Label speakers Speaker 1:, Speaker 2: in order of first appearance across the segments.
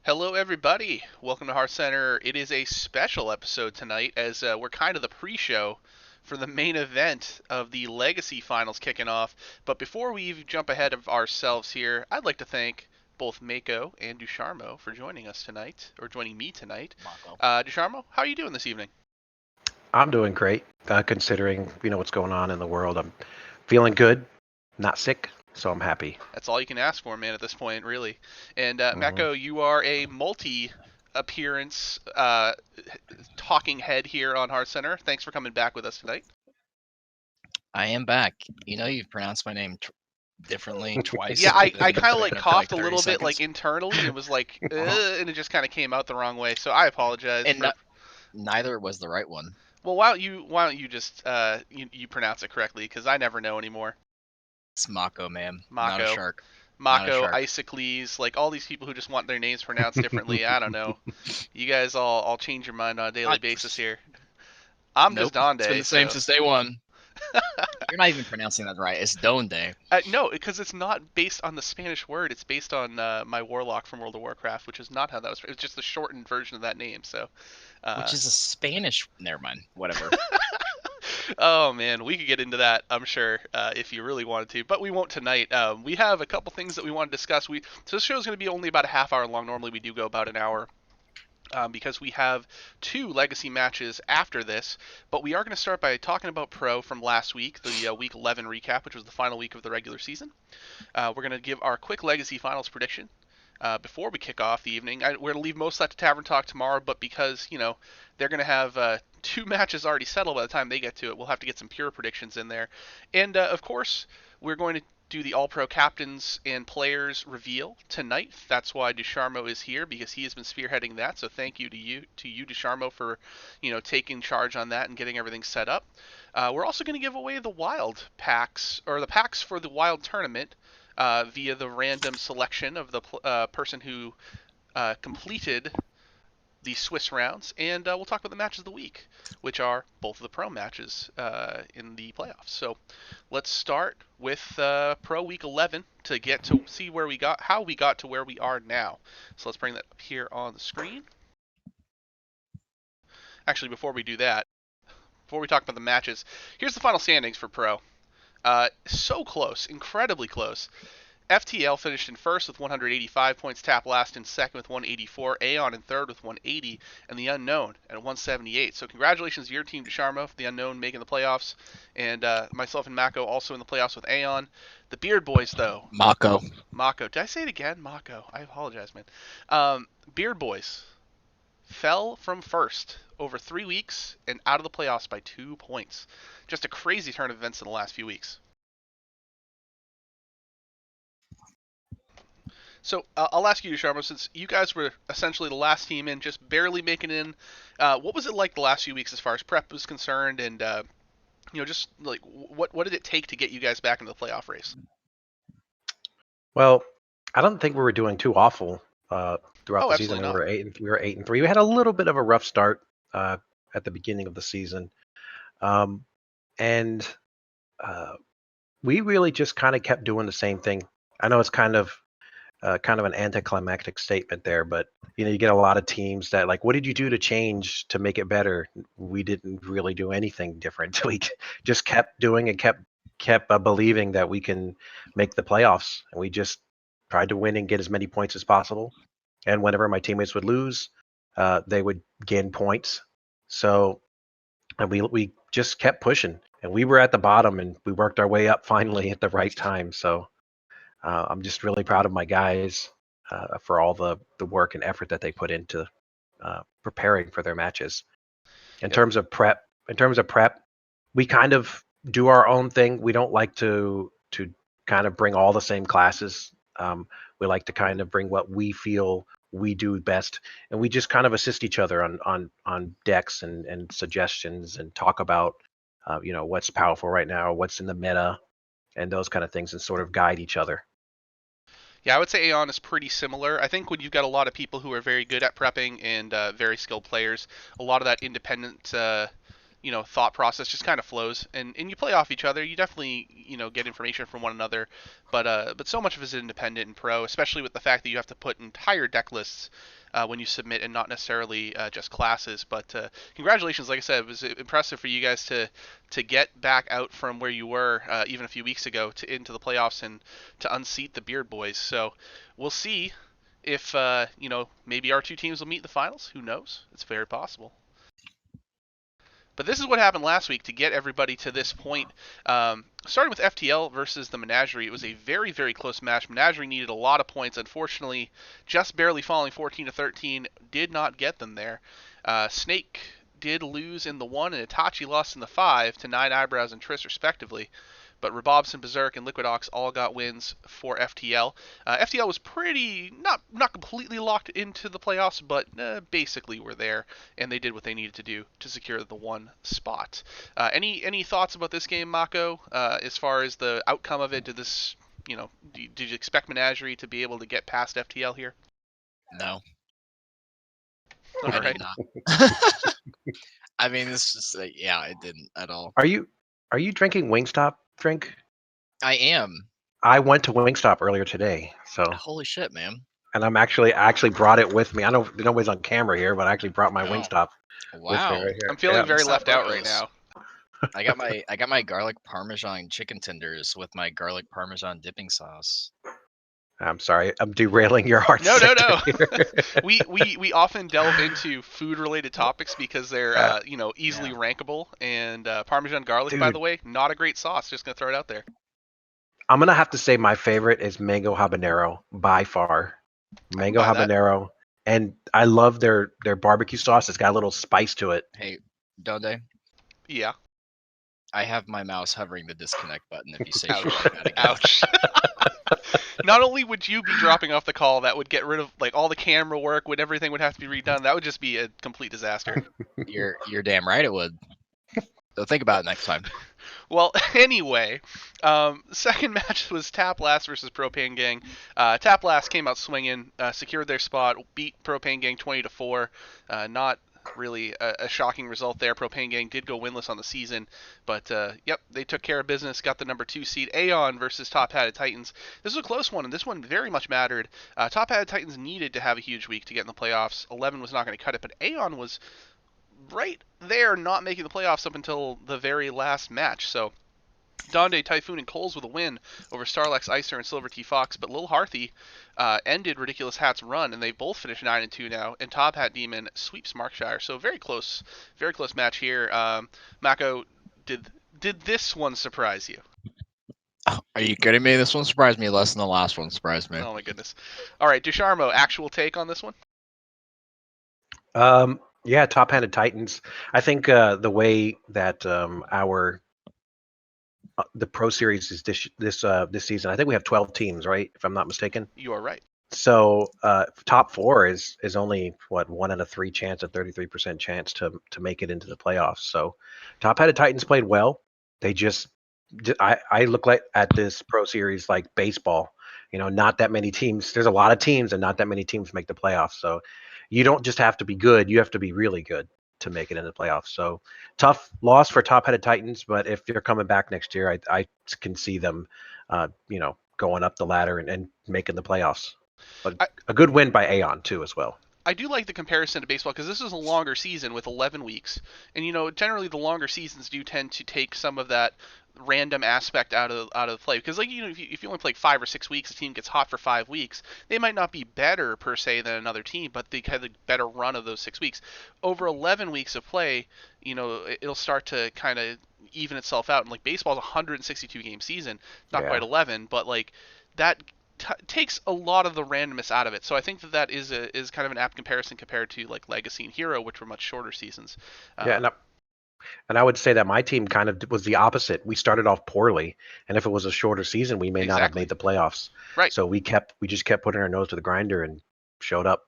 Speaker 1: Hello, everybody. Welcome to HearthCenter. It is a special episode tonight as we're kind of the pre-show for the main event of the Legacy Finals kicking off. But before we even jump ahead of ourselves here, I'd like to thank both Mako and Dusharmo for joining us tonight, or joining me tonight.
Speaker 2: Mako.
Speaker 1: Dusharmo, how are you doing this evening?
Speaker 3: I'm doing great, considering what's going on in the world. I'm feeling good, not sick, so I'm happy.
Speaker 1: That's all you can ask for, man, at this point, really. And
Speaker 3: hmm
Speaker 1: Mako, you are a multi-appearance talking head here on HearthCenter. Thanks for coming back with us tonight.
Speaker 2: I am back. You've pronounced my name differently twice.
Speaker 1: Yeah, I,
Speaker 2: within
Speaker 1: I
Speaker 2: the
Speaker 1: kind of
Speaker 2: span
Speaker 1: like
Speaker 2: of,
Speaker 1: coughed a
Speaker 2: 30
Speaker 1: little bit like
Speaker 2: seconds.
Speaker 1: internally and was like,
Speaker 2: Uh-huh.
Speaker 1: and it just kind of came out the wrong way. So I apologize
Speaker 2: And
Speaker 1: for.
Speaker 2: neither was the right one.
Speaker 1: Well, why don't you just you pronounce it correctly because I never know anymore.
Speaker 2: It's Mako, ma'am. Not a
Speaker 1: Mako,
Speaker 2: shark. Not a
Speaker 1: Mako,
Speaker 2: shark.
Speaker 1: Isocles, like all these people who just want their names pronounced differently. I don't know. You guys all change your mind on a daily
Speaker 2: I,
Speaker 1: basis here. I'm just
Speaker 2: nope. It's been
Speaker 1: Donde,
Speaker 2: the same
Speaker 1: so
Speaker 2: since day one. You're not even pronouncing that right. It's Donde,
Speaker 1: no, because it's not based on the Spanish word. It's based on my warlock from World of Warcraft, which is not how that was. It's just the shortened version of that name. So,
Speaker 2: which
Speaker 1: uh,
Speaker 2: is a Spanish. Never mind. Whatever.
Speaker 1: oh man, we could get into that, I'm sure, if you really wanted to, but we won't tonight. We have a couple things that we want to discuss. So this show is going to be only about a half hour long. Normally we do go about an hour. Because we have two legacy matches after this, but we are going to start by talking about Pro from last week, the Week 11 recap, which was the final week of the regular season. We're going to give our quick legacy finals prediction before we kick off the evening. We're going to leave most of that to Tavern Talk tomorrow, but because, they're going to have two matches already settled by the time they get to it, we'll have to get some pure predictions in there. And, of course, we're going to do the All Pro captains and players reveal tonight. That's why Dusharmo is here because he has been spearheading that. So thank you to you Dusharmo for taking charge on that and getting everything set up. We're also going to give away the Wild packs or the packs for the Wild tournament via the random selection of the person who completed the Swiss rounds, and we'll talk about the matches of the week, which are both of the pro matches in the playoffs. So let's start with Pro Week 11 to get to see how we got to where we are now. So let's bring that up here on the screen. Actually, before we do that, before we talk about the matches, here's the final standings for Pro. So close, incredibly close. FTL finished in first with 185 points, Tap last in second with 184, Aeon in third with 180, and the Unknown at 178. So congratulations to your team, Dusharmo, for the Unknown making the playoffs, and myself and Mako also in the playoffs with Aeon. The Beard Boys, though.
Speaker 2: Mako.
Speaker 1: Mako. Did I say it again? Mako. I apologize, man. Beard Boys fell from first over 3 weeks and out of the playoffs by 2 points. Just a crazy turn of events in the last few weeks. So I'll ask you, Sharma, since you guys were essentially the last team in, just barely making it in. What was it like the last few weeks as far as prep was concerned, and just like what did it take to get you guys back into the playoff race?
Speaker 3: Well, I don't think we were doing too awful throughout
Speaker 1: Oh,
Speaker 3: the season.
Speaker 1: absolutely
Speaker 3: We
Speaker 1: not.
Speaker 3: were 8-3. We had a little bit of a rough start uh, at the beginning of the season, um, and uh, we really just kind of kept doing the same thing. I know it's kind of an anticlimactic statement there, but you get a lot of teams that like, what did you do to change to make it better? We didn't really do anything different. We just kept doing and kept believing that we can make the playoffs, and we just tried to win and get as many points as possible. And whenever my teammates would lose, they would gain points. So and we just kept pushing, and we were at the bottom, and we worked our way up finally at the right time. So I'm just really proud of my guys for all the work and effort that they put into preparing for their matches. In
Speaker 1: Yep.
Speaker 3: terms of prep, in terms of prep, we kind of do our own thing. We don't like to kind of bring all the same classes. We like to kind of bring what we feel we do best, and we just kind of assist each other on decks and suggestions and talk about what's powerful right now, what's in the meta, and those kind of things, and sort of guide each other.
Speaker 1: Yeah, I would say Aeon is pretty similar. I think when you've got a lot of people who are very good at prepping and very skilled players, a lot of that independent thought process just kind of flows, and you play off each other. You definitely get information from one another, but so much of it is independent and pro, especially with the fact that you have to put entire deck lists when you submit and not necessarily just classes. But congratulations, like I said, it was impressive for you guys to get back out from where you were even a few weeks ago to into the playoffs and to unseat the Beard Boys. So we'll see if maybe our two teams will meet in the finals. Who knows? It's very possible. But this is what happened last week to get everybody to this point. Starting with FTL versus the Menagerie, it was a very, very close match. Menagerie needed a lot of points. Unfortunately, just barely falling 14-13 did not get them there. Snake did lose in the 1, and Itachi lost in the 5 to Nine Eyebrows and Triss respectively. But Rabobson, Berserk, and Liquid Ox all got wins for FTL. FTL was pretty, not completely locked into the playoffs, but basically were there, and they did what they needed to do to secure the 1 spot. Any thoughts about this game, Mako, as far as the outcome of it? Did this, did you expect Menagerie to be able to get past FTL here?
Speaker 2: No.
Speaker 1: All
Speaker 2: I
Speaker 1: right.
Speaker 2: did not. I mean, this is it didn't at all.
Speaker 3: Are you drinking Wingstop drink?
Speaker 2: I am.
Speaker 3: I went to Wingstop earlier today, so
Speaker 2: Holy shit, man!
Speaker 3: and I actually brought it with me. I know nobody's on camera here, but I actually brought my Wingstop with me
Speaker 2: Wow.
Speaker 3: right here.
Speaker 1: I'm feeling very
Speaker 2: Wingstop
Speaker 1: left out
Speaker 2: Bros.
Speaker 1: right now.
Speaker 2: I got my garlic parmesan chicken tenders with my garlic parmesan dipping sauce.
Speaker 3: I'm sorry, I'm derailing your heart.
Speaker 1: No. we often delve into food related topics because they're easily rankable, and Parmesan garlic, by the way, not a great sauce. Just gonna throw it out there.
Speaker 3: I'm gonna have to say my favorite is mango habanero by far. Mango habanero, and I love their barbecue sauce. It's got a little spice to it.
Speaker 2: Hey, Donde.
Speaker 1: Yeah.
Speaker 2: I have my mouse hovering the disconnect button if you say
Speaker 1: Ouch.
Speaker 2: shit like that again.
Speaker 1: Ouch. Not only would you be dropping off the call, that would get rid of all the camera work, everything would have to be redone. That would just be a complete disaster.
Speaker 2: You're damn right it would. So think about it next time.
Speaker 1: Well, anyway, second match was Tap Last versus Propane Gang. Tap Last came out swinging, secured their spot, beat Propane Gang 20-4. Not really a shocking result there. Propane Gang did go winless on the season, but they took care of business, got the number 2 seed. Aeon versus Top Hatted Titans. This was a close one, and this one very much mattered. Top Hatted Titans needed to have a huge week to get in the playoffs. 11 was not going to cut it, but Aeon was right there not making the playoffs up until the very last match. So Donde, Typhoon, and Coles with a win over Starlex, Icer, and Silver T Fox, but Lil Harthy ended Ridiculous Hat's run, and they both finished 9-2 now, and Top Hat Demon sweeps Markshire. So very close match here. Mako, did this one surprise you?
Speaker 2: Are you kidding me? This one surprised me less than the last one surprised me.
Speaker 1: Oh my goodness. All right, Dusharmo, actual take on this one?
Speaker 3: Yeah, top-handed Titans. I think the way that the Pro Series is this season. I think we have 12 teams, right? If I'm not mistaken.
Speaker 1: You are right.
Speaker 3: So top 4 is only 1 out of 3 chance, a 33% chance to make it into the playoffs. So top-headed Titans played well. They just I look at this Pro Series like baseball. Not that many teams. There's a lot of teams, and not that many teams make the playoffs. So you don't just have to be good; you have to be really good to make it into the playoffs. So tough loss for top-headed Titans, but if they're coming back next year, I can see them, going up the ladder and making the playoffs. But a good win by Aeon too, as well.
Speaker 1: I do like the comparison to baseball because this is a longer season with 11 weeks, and generally the longer seasons do tend to take some of that random aspect out of the play, because if you only play 5 or 6 weeks, a team gets hot for 5 weeks, they might not be better per se than another team, but they have a better run of those 6 weeks. Over 11 weeks of play, it'll start to kind of even itself out. And baseball's a 162 game season, not quite 11, but that takes a lot of the randomness out of it. So I think that is kind of an apt comparison compared to Legacy and Hero, which were much shorter seasons.
Speaker 3: And I would say that my team kind of was the opposite. We started off poorly, and if it was a shorter season, we may not have made the playoffs.
Speaker 1: Right.
Speaker 3: So we just kept putting our nose to the grinder and showed up.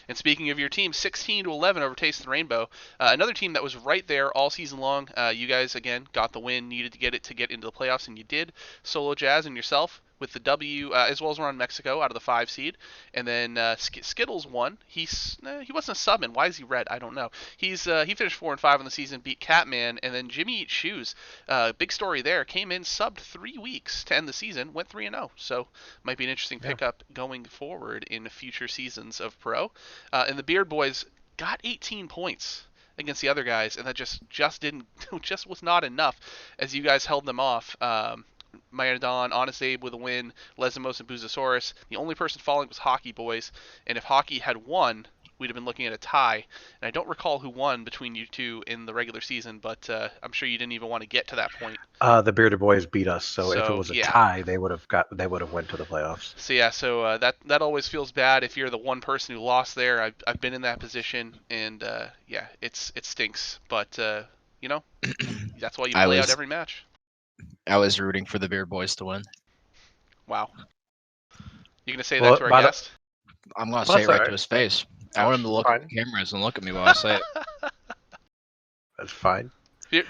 Speaker 1: And speaking of your team, 16-11 over Taste of the Rainbow. Another team that was right there all season long. You guys, again, got the win, needed to get into the playoffs, and you did. Solo Jazz and yourself with the W, as well as Ron Mexico out of the 5 seed, and then Skittles won. He wasn't a sub-in. Why is he red? I don't know. He finished 4-5 on the season, beat Catman, and then Jimmy Eats Shoes. Big story there. Came in subbed 3 weeks to end the season, went 3-0. So might be an interesting pickup going forward in future seasons of Pro. And the Beard Boys got 18 points against the other guys, and that just was not enough as you guys held them off. Myadon, Honest Abe with a win, Lesamos and Boozosaurus. The only person falling was Hockey Boys, and if Hockey had won, we'd have been looking at a tie. And I don't recall who won between you two in the regular season, but I'm sure you didn't even want to get to that point.
Speaker 3: The Bearded Boys beat us, so if it was a tie, they would have went to the playoffs.
Speaker 1: So that always feels bad if you're the one person who lost there. I've been in that position, and it stinks. But that's why you play out every match.
Speaker 2: I was rooting for the Beard Boys to win.
Speaker 1: Wow. You gonna say that to our guest?
Speaker 2: I'm gonna say it right to his face. I want him to look at the cameras and look at me while I say it.
Speaker 3: That's fine.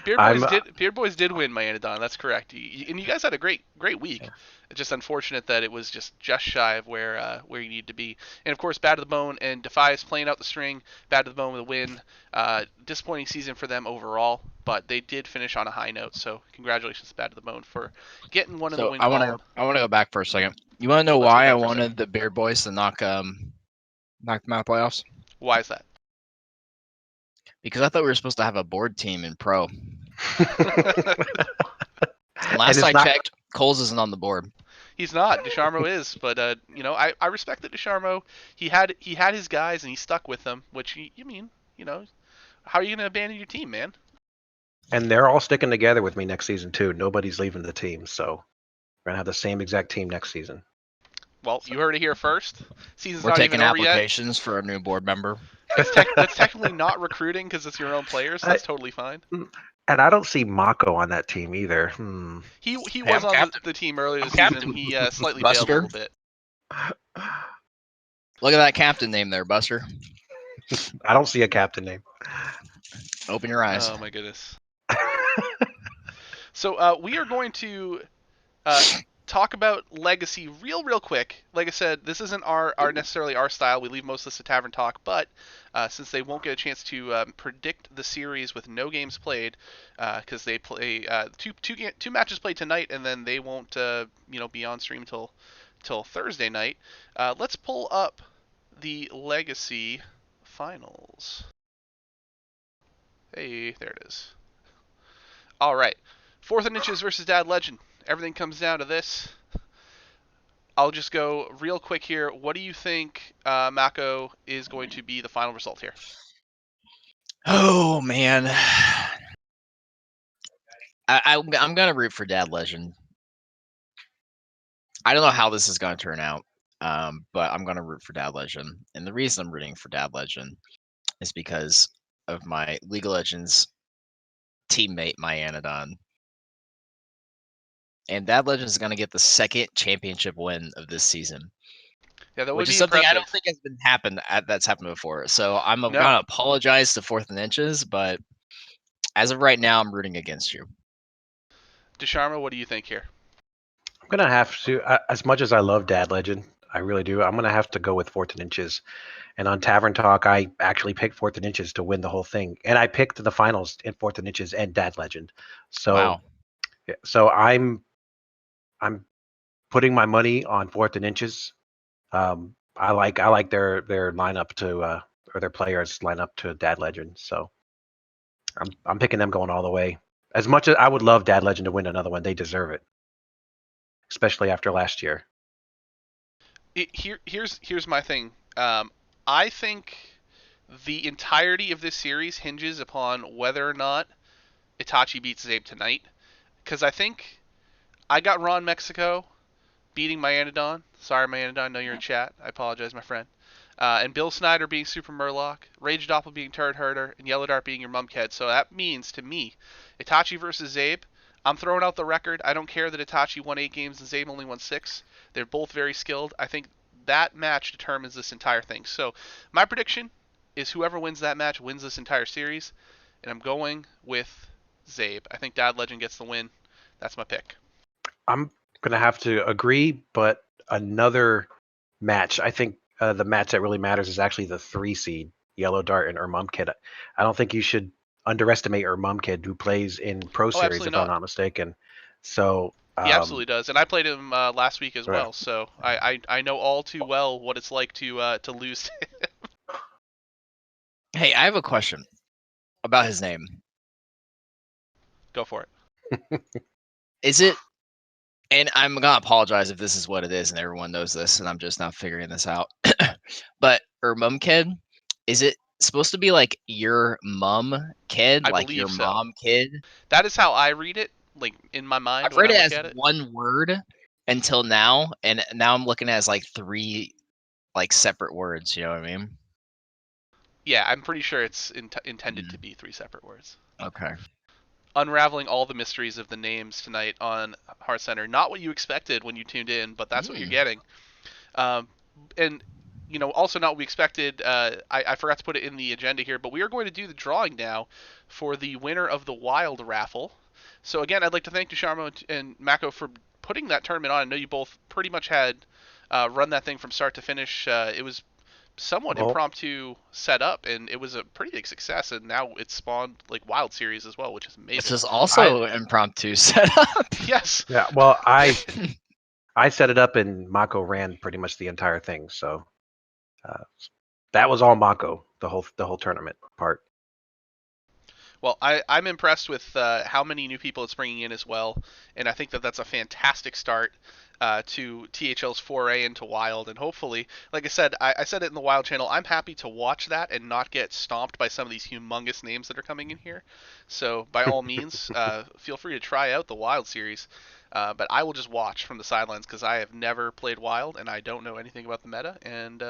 Speaker 1: Beard Boys did win Myadon. That's correct. And you guys had a great week. Yeah. It's just unfortunate that it was just shy of where you need to be. And of course, Bad to the Bone and Defias playing out the string. Bad to the Bone with a win. Disappointing season for them overall, but they did finish on a high note. So congratulations to Bad to the Bone for getting one of the win column.
Speaker 2: I want to go back for a second. You want to know why I wanted the Beard Boys to knock them out of the playoffs?
Speaker 1: Why is that?
Speaker 2: Because I thought we were supposed to have a board team in Pro. Last I checked, Coles isn't on the board.
Speaker 1: He's not. Dusharmo is, but I respect that Dusharmo. He had his guys and he stuck with them. Which how are you gonna abandon your team, man?
Speaker 3: And they're all sticking together with me next season too. Nobody's leaving the team, so we're gonna have the same exact team next season.
Speaker 1: Well, you heard it here first.
Speaker 2: We're taking applications for a new board member.
Speaker 1: That's technically not recruiting because it's your own players. So that's totally fine.
Speaker 3: And I don't see Mako on that team either.
Speaker 1: He was on the team earlier this season. He slightly failed a little bit.
Speaker 2: Look at that captain name there, Buster.
Speaker 3: I don't see a captain name.
Speaker 2: Open your eyes.
Speaker 1: Oh my goodness. So we are going to talk about Legacy real quick. Like I said, this isn't necessarily our style. We leave most of this to Tavern Talk, but since they won't get a chance to predict the series with no games played, because they play two matches played tonight, and then they won't be on stream till Thursday night. Let's pull up the Legacy finals. Hey, there it is. All right, 4th and Inches versus Dad Legend. Everything comes down to this. I'll just go real quick here. What do you think, Mako, is going to be the final result here?
Speaker 2: Oh, man. I'm going to root for Dad Legend. I don't know how this is going to turn out, but I'm going to root for Dad Legend. And the reason I'm rooting for Dad Legend is because of my League of Legends teammate, Myadon. And Dad Legend is going to get the 2nd championship win of this season.
Speaker 1: Yeah, that would
Speaker 2: which
Speaker 1: be
Speaker 2: is something
Speaker 1: impressive.
Speaker 2: I don't think that's happened before. So I'm going to apologize to 4th and Inches, but as of right now, I'm rooting against you.
Speaker 1: Dusharmo, what do you think here?
Speaker 3: I'm going to have to, as much as I love Dad Legend, I really do, I'm going to have to go with 4th and Inches. And on Tavern Talk, I actually picked 4th and Inches to win the whole thing. And I picked the finals in 4th and Inches and Dad Legend. So,
Speaker 2: wow.
Speaker 3: So I'm putting my money on 4th and Inches. I like their lineup to or their players line up to Dad Legend. So I'm picking them going all the way. As much as I would love Dad Legend to win another one, they deserve it, especially after last year.
Speaker 1: Here's my thing. I think the entirety of this series hinges upon whether or not Itachi beats Zabe tonight. Because I think I got Ron Mexico beating Myadon. Sorry, Myadon, I know you're in chat. I apologize, my friend. And Bill Snyder being Super Murloc, Rage Doppel being Turd Herder, and Yellow Dart being your Mumkhead. So that means, to me, Itachi versus Zabe, I'm throwing out the record. I don't care that Itachi won 8 games and Zabe only won 6. They're both very skilled. I think that match determines this entire thing. So my prediction is whoever wins that match wins this entire series, and I'm going with Zabe. I think Dad Legend gets the win. That's my pick.
Speaker 3: I'm gonna have to agree, but another match. I think the match that really matters is actually the 3 seed, Yellow Dart and Urmumkid. I don't think you should underestimate Urmumkid, who plays in Pro
Speaker 1: Oh,
Speaker 3: Series,
Speaker 1: absolutely
Speaker 3: if I'm
Speaker 1: not.
Speaker 3: not mistaken. So,
Speaker 1: He absolutely does, and I played him last week as
Speaker 3: right.
Speaker 1: well, so I know all too well what it's like to lose.
Speaker 2: Hey, I have a question about his name.
Speaker 1: Go for it.
Speaker 2: Is it? And I'm gonna apologize if this is what it is, and everyone knows this, and I'm just now figuring this out. But Urmumkid, is it supposed to be like your mum kid,
Speaker 1: I
Speaker 2: like your
Speaker 1: believe so.
Speaker 2: mom kid?
Speaker 1: That is how I read it, like in my mind
Speaker 2: I've
Speaker 1: when
Speaker 2: read
Speaker 1: I
Speaker 2: it
Speaker 1: look
Speaker 2: as
Speaker 1: at it.
Speaker 2: one word until now, and now I'm looking at it as like 3 like separate words. You know what I mean?
Speaker 1: Yeah, I'm pretty sure it's intended to
Speaker 2: Mm,
Speaker 1: be 3 separate words.
Speaker 2: okay.
Speaker 1: Unraveling all the mysteries of the names tonight on HearthCenter. Not what you expected when you tuned in, but that's what you're
Speaker 2: Mm.
Speaker 1: getting. Um, and also not what we expected. I forgot to put it in the agenda here, but we are going to do the drawing now for the winner of the Wild raffle. So again, I'd like to thank Dusharmo and Mako for putting that tournament on. I know you both pretty much had run that thing from start to finish. It was somewhat
Speaker 3: Well,
Speaker 1: impromptu set up, and it was a pretty big success. And now it's spawned like Wild Series as well, which is
Speaker 2: This
Speaker 1: amazing.
Speaker 2: is
Speaker 3: I
Speaker 2: also impromptu setup.
Speaker 1: Yes.
Speaker 3: yeah. Well, I set it up and Mako ran pretty much the entire thing. So uh, that was all Mako, the whole tournament part.
Speaker 1: Well, I'm impressed with how many new people it's bringing in as well, and I think that that's a fantastic start to THL's foray into Wild. And hopefully, like I said, I said it in the Wild channel, I'm happy to watch that and not get stomped by some of these humongous names that are coming in here. So by all means, feel free to try out the Wild series. But I will just watch from the sidelines because I have never played Wild and I don't know anything about the meta, and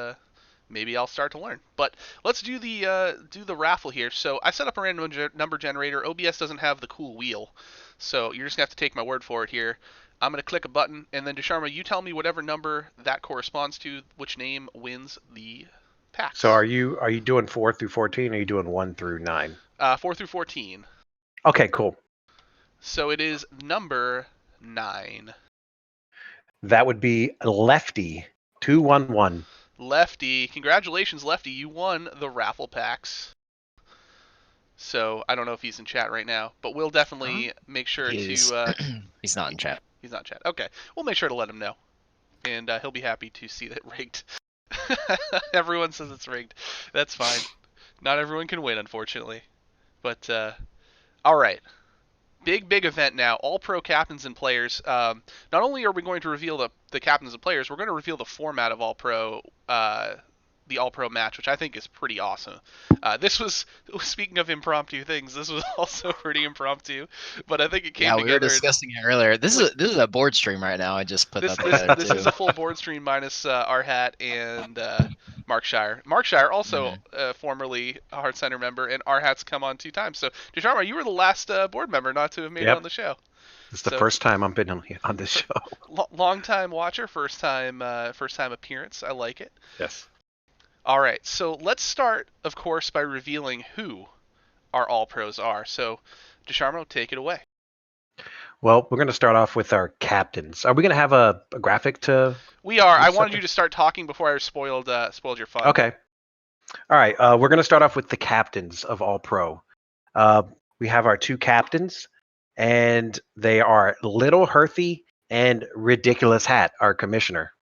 Speaker 1: maybe I'll start to learn. But let's do the raffle here. So I set up a random number generator. OBS doesn't have the cool wheel, so you're just gonna have to take my word for it here. I'm gonna click a button, and then Dusharmo, you tell me whatever number that corresponds to, which name wins the
Speaker 3: So
Speaker 1: packs.
Speaker 3: are you doing 4 through 14? Or are you doing 1 through 9?
Speaker 1: 4 through 14.
Speaker 3: Okay, cool.
Speaker 1: So it is number 9.
Speaker 3: That would be Lefty 211.
Speaker 1: Lefty, congratulations, Lefty. You won the raffle packs. So I don't know if he's in chat right now, but we'll
Speaker 2: Huh?
Speaker 1: definitely make sure
Speaker 2: He's
Speaker 1: to.
Speaker 2: he's not in chat.
Speaker 1: He's not in chat. Okay, we'll make sure to let him know, and he'll be happy to see that rigged. Everyone says it's rigged. That's fine. Not everyone can win, unfortunately. But all right, big event now. All pro captains and players. Not only are we going to reveal the captains and players, we're going to reveal the format of all pro. The All Pro match, which I think is pretty awesome. This was, speaking of impromptu things, this was also pretty impromptu, but I think it came
Speaker 2: Yeah, we were
Speaker 1: together.
Speaker 2: discussing it earlier. This is a board stream right now. I just put
Speaker 1: This
Speaker 2: that
Speaker 1: this
Speaker 2: together
Speaker 1: this
Speaker 2: too.
Speaker 1: is a full board stream minus our hat and Mark Shire. Mark Shire also formerly a HearthCenter member, and our hat's come on 2 times. So Dusharmo, you were the last board member not to have made it on
Speaker 3: Yep.
Speaker 1: the show.
Speaker 3: It's the
Speaker 1: So
Speaker 3: first time I've been on this show.
Speaker 1: long time watcher, first time appearance. I like it.
Speaker 3: Yes.
Speaker 1: All right, so let's start, of course, by revealing who our All Pros are. So, Dusharmo, take it away.
Speaker 3: Well, we're going to start off with our captains. Are we going to have a graphic to?
Speaker 1: We are. I
Speaker 3: What's
Speaker 1: wanted
Speaker 3: up?
Speaker 1: you to start talking before I spoiled your fun.
Speaker 3: Okay. All right. We're going to start off with the captains of All Pro. We have our 2 captains, and they are Little Herthy and Ridiculous Hat, our commissioner.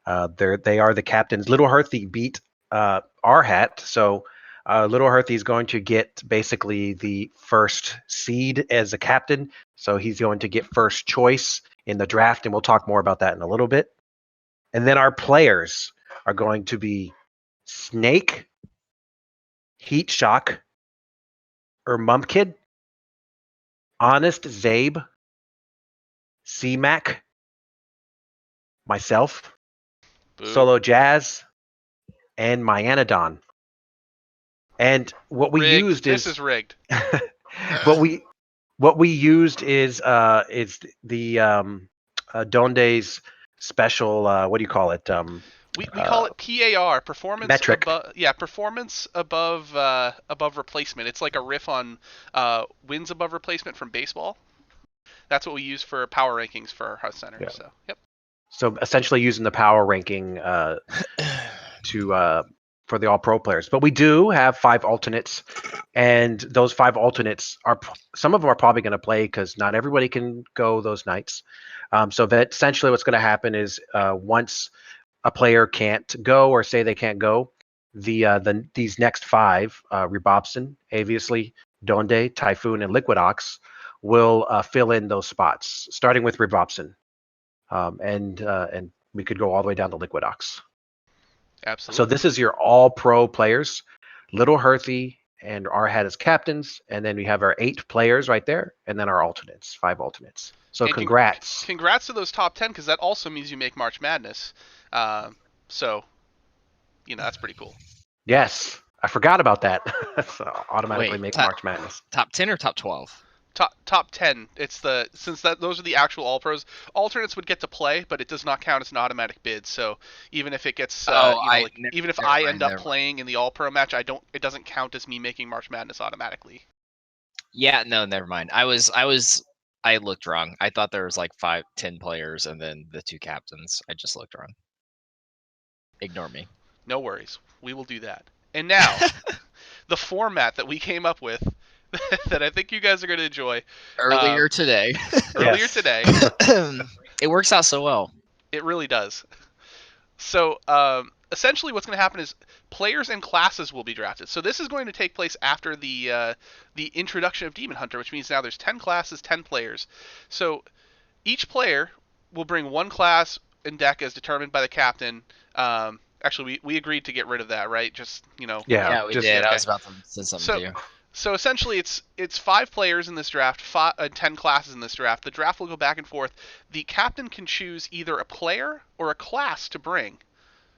Speaker 3: They are the captains. Little Herthy beat our hat, so Little Herthy is going to get basically the first seed as a captain. So he's going to get first choice in the draft, and we'll talk more about that in a little bit. And then our players are going to be Snake, Heat Shock, Mumkid, Honest Zabe, C-Mac, myself,
Speaker 1: Boo.
Speaker 3: Solo Jazz, and Myanodon. And what we
Speaker 1: Rigged.
Speaker 3: used
Speaker 1: This
Speaker 3: is
Speaker 1: is rigged.
Speaker 3: what we used is the Donde's special what do you call it?
Speaker 1: We call it PAR, performance
Speaker 3: Metric.
Speaker 1: performance above replacement. It's like a riff on wins above replacement from baseball. That's what we use for power rankings for our HearthCenter.
Speaker 3: Yeah.
Speaker 1: So, yep.
Speaker 3: So essentially using the power ranking to for the all pro players. But we do have 5 alternates, and those 5 alternates are some of them are probably going to play because not everybody can go those nights. So that essentially what's going to happen is once a player can't go or say they can't go, these next 5 Rebobson, Aviously, Donde, Typhoon, and Liquid Ox will fill in those spots, starting with Rebobson, and we could go all the way down to Liquid Ox. So
Speaker 1: Absolutely.
Speaker 3: this is your all pro players, Little Herthy and Arhat as captains, and then we have our 8 players right there, and then our alternates, 5 alternates. So
Speaker 1: And
Speaker 3: congrats.
Speaker 1: congrats to those top 10 because that also means you make March Madness. So, that's pretty cool.
Speaker 3: Yes, I forgot about that. So automatically
Speaker 2: Wait,
Speaker 3: make March Madness.
Speaker 2: top 10 or top 12?
Speaker 1: Top 10. It's since those are the actual all pros. Alternates would get to play, but it does not count as an automatic bid. So even if it gets, even if I end up playing in the all pro match, it doesn't count as me making March Madness automatically.
Speaker 2: Yeah, no, never mind. I looked wrong. I thought there was like 10 players and then the 2 captains. I just looked wrong. Ignore me.
Speaker 1: No worries. We will do that. And now, the format that we came up with that I think you guys are going to enjoy.
Speaker 2: Earlier today.
Speaker 1: Today.
Speaker 2: It works out so well.
Speaker 1: It really does. So essentially what's going to happen is players and classes will be drafted. So this is going to take place after the introduction of Demon Hunter, which means now there's 10 classes, 10 players. So each player will bring one class and deck as determined by the captain. Actually, we agreed to get rid of that, right? Just,
Speaker 2: Yeah, we did.
Speaker 1: Okay.
Speaker 2: I was about to say something too.
Speaker 1: So essentially, it's 5 players in this draft, 10 classes in this draft. The draft will go back and forth. The captain can choose either a player or a class to bring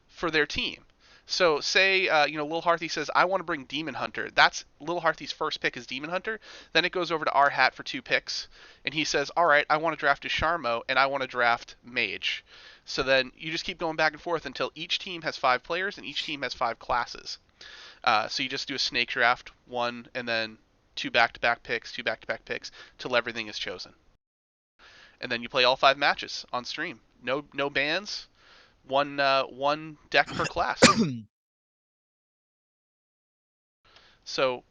Speaker 1: for their team. So say, Lil Harthy says, I want to bring Demon Hunter. That's Lil Harthy's first pick is Demon Hunter. Then it goes over to Arhat for 2 picks. And he says, all right, I want to draft Dusharmo, and I want to draft Mage. So then you just keep going back and forth until each team has 5 players and each team has 5 classes. So you just do a snake draft, 1 and then 2 back-to-back picks, 2 back-to-back picks, till everything is chosen. And then you play all 5 matches on stream. No bans. One deck per class. So,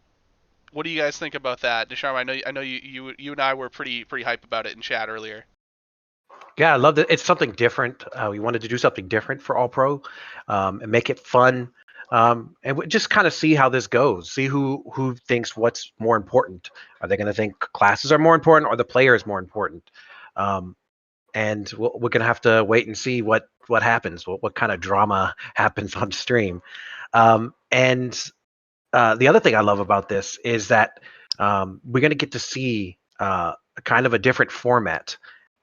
Speaker 1: what do you guys think about that, Dusharmo? I know you and I were pretty hype about it in chat earlier.
Speaker 3: Yeah, I love that. It's something different. We wanted to do something different for All Pro, and make it fun, and just kind of see how this goes. See who thinks what's more important. Are they going to think classes are more important or the player is more important? And we're going to have to wait and see what happens. What kind of drama happens on stream? And the other thing I love about this is that we're going to get to see kind of a different format.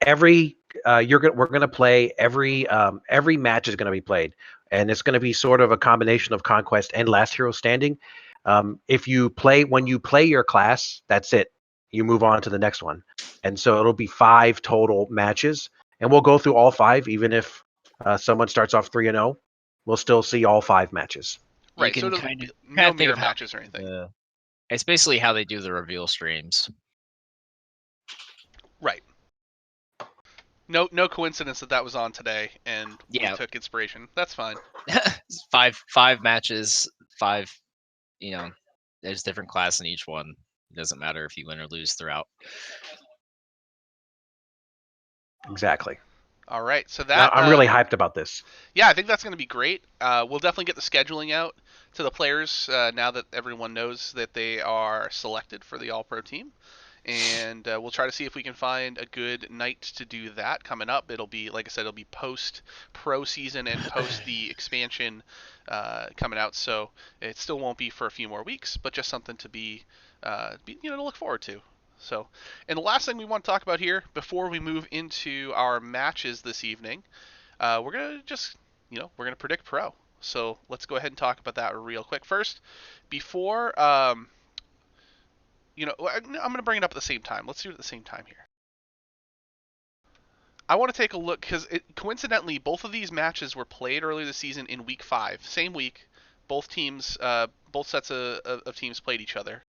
Speaker 3: We're going to play every match is going to be played, and it's going to be sort of a combination of conquest and last hero standing. When you play your class, that's it. You move on to the next one, and so it'll be 5 total matches, and we'll go through all 5, even if someone starts off 3-0. We'll still see all 5 matches.
Speaker 1: Right,
Speaker 2: You
Speaker 1: so
Speaker 2: can
Speaker 1: kind
Speaker 2: of
Speaker 1: no
Speaker 2: think
Speaker 1: mirror
Speaker 2: of
Speaker 1: matches or anything.
Speaker 2: It's basically how they do the reveal streams.
Speaker 1: Right. No coincidence that was on today, and we took inspiration. That's fine.
Speaker 2: 5 matches, 5. There's different class in each one. It doesn't matter if you win or lose throughout.
Speaker 3: Exactly.
Speaker 1: All right, so that
Speaker 3: I'm really hyped about this.
Speaker 1: Yeah, I think that's going to be great. We'll definitely get the scheduling out to the players now that everyone knows that they are selected for the All Pro team. And we'll try to see if we can find a good night to do that coming up. It'll be, like I said, it'll be post pro season and post the expansion coming out. So it still won't be for a few more weeks, but just something to to look forward to. So, and the last thing we want to talk about here before we move into our matches this evening, we're gonna we're gonna predict pro. So let's go ahead and talk about that real quick first. Before I'm going to bring it up at the same time. Let's do it at the same time here. I want to take a look because coincidentally, both of these matches were played earlier this season in week 5, same week. Both sets of teams played each other.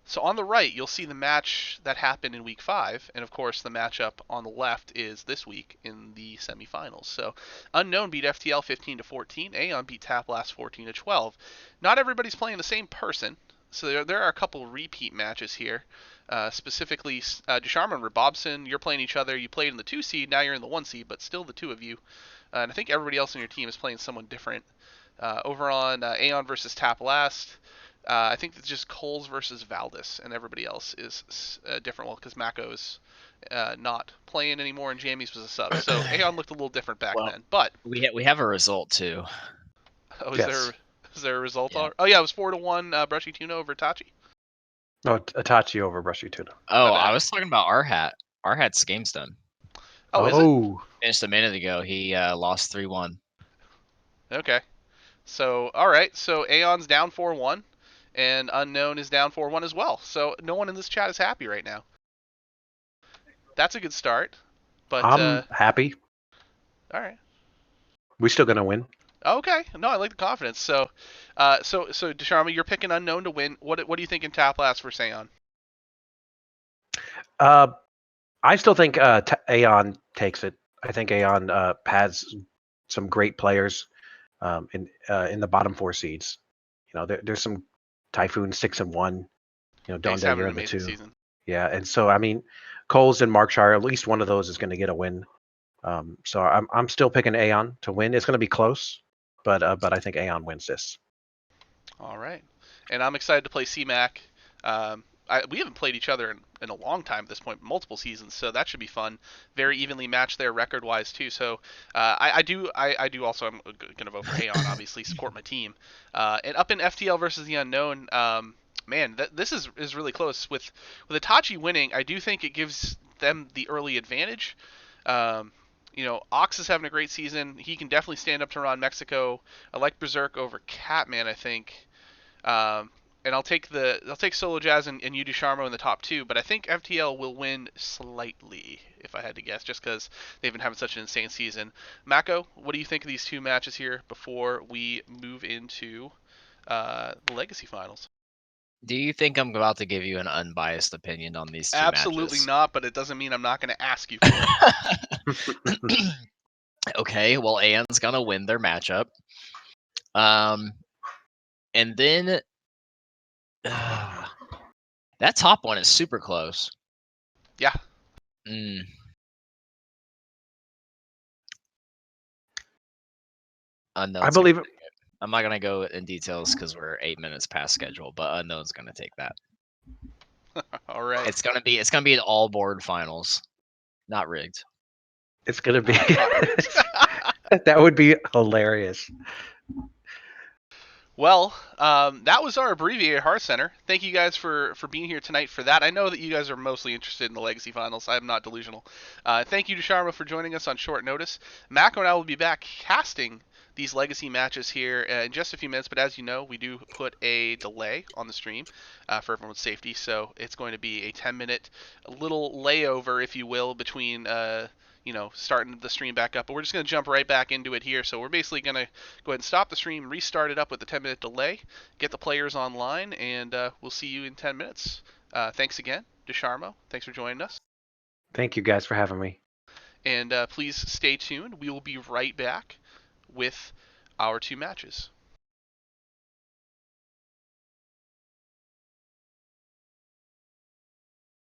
Speaker 1: So on the right, you'll see the match that happened in week 5, and of course the matchup on the left is this week in the semifinals. So Unknown beat FTL 15-14, Aeon beat Taplast 14-12. Not everybody's playing the same person, so there are a couple repeat matches here. Specifically, Dusharmo and Rabobson, you're playing each other. You played in the 2 seed, now you're in the 1 seed, but still the two of you. And I think everybody else on your team is playing someone different. Over on Aeon versus Taplast, I think it's just Coles versus Valdis, and everybody else is a different one because Mako's not playing anymore, and Jammies was a sub. So Aeon looked a little different back then. But
Speaker 2: we have a result too.
Speaker 1: oh, is
Speaker 3: Yes.
Speaker 1: there a result?
Speaker 2: Yeah.
Speaker 1: Oh yeah, it was 4-1 Brushy Tuna over Tachi.
Speaker 3: No, Itachi over Brushy Tuna.
Speaker 2: Oh,
Speaker 1: My bad.
Speaker 2: I was talking about Arhat. Arhat's game's done.
Speaker 1: Oh, is it?
Speaker 2: Finished a minute ago. He lost 3-1.
Speaker 1: Okay. So all right. So Aeon's down 4-1, and Unknown is down 4-1 as well. So no one in this chat is happy right now. That's a good start. But
Speaker 3: I'm happy.
Speaker 1: all right.
Speaker 3: We're still gonna win.
Speaker 1: Okay, no, I like the confidence. So, so Dusharmo, you're picking Unknown to win. What do you think in Taplast for Aeon?
Speaker 3: I still think Aeon takes it. I think Aeon has some great players in the bottom 4 seeds. You know, there's some Typhoon 6-1. You know,
Speaker 1: He's
Speaker 3: Donde,
Speaker 1: having
Speaker 3: you're
Speaker 1: an
Speaker 3: in the
Speaker 1: amazing
Speaker 3: 2.
Speaker 1: season.
Speaker 3: Yeah, and so I mean, Coles and Markshire, at least one of those is going to get a win. So I'm still picking Aeon to win. It's going to be close, but I think Aeon wins this.
Speaker 1: All right, and I'm excited to play CMAC. We haven't played each other in a long time at this point, multiple seasons, so that should be fun. Very evenly matched there record-wise too. So I do also, I'm going to vote for Aeon, obviously support my team. And up in FTL versus the Unknown, man, this is really close. With Itachi winning, I do think it gives them the early advantage. Ox is having a great season. He can definitely stand up to Ron Mexico. I like Berserk over Catman, I think. And I'll take Solo Jazz and you Dusharmo in the top 2, but I think FTL will win slightly, if I had to guess, just because they've been having such an insane season. Mako, what do you think of these 2 matches here before we move into the Legacy Finals?
Speaker 2: Do you think I'm about to give you an unbiased opinion on these 2
Speaker 1: Absolutely
Speaker 2: matches?
Speaker 1: not, but it doesn't mean I'm not going to ask you for it.
Speaker 2: Okay, well, Aeon's gonna win their matchup. And then that top one is super close.
Speaker 1: Yeah.
Speaker 2: Unknown's
Speaker 3: I believe it.
Speaker 2: I'm not gonna go in details because we're 8 minutes past schedule, but Unknown's gonna take that.
Speaker 1: All right.
Speaker 2: It's gonna be an all board finals, not rigged.
Speaker 3: It's gonna be that would be hilarious.
Speaker 1: Well, that was our abbreviated HearthCenter. Thank you guys for being here tonight for that. I know that you guys are mostly interested in the Legacy Finals. I'm not delusional. Thank you to Dusharmo for joining us on short notice. Mako and I will be back casting these Legacy matches here in just a few minutes, but as you know, we do put a delay on the stream for everyone's safety, so it's going to be a 10-minute little layover, if you will, between starting the stream back up. But we're just going to jump right back into it here. So we're basically going to go ahead and stop the stream, restart it up with a 10-minute delay, get the players online, and we'll see you in 10 minutes. Thanks again, Dusharmo. Thanks for joining us.
Speaker 3: Thank you guys for having me.
Speaker 1: And please stay tuned. We will be right back with our 2 matches.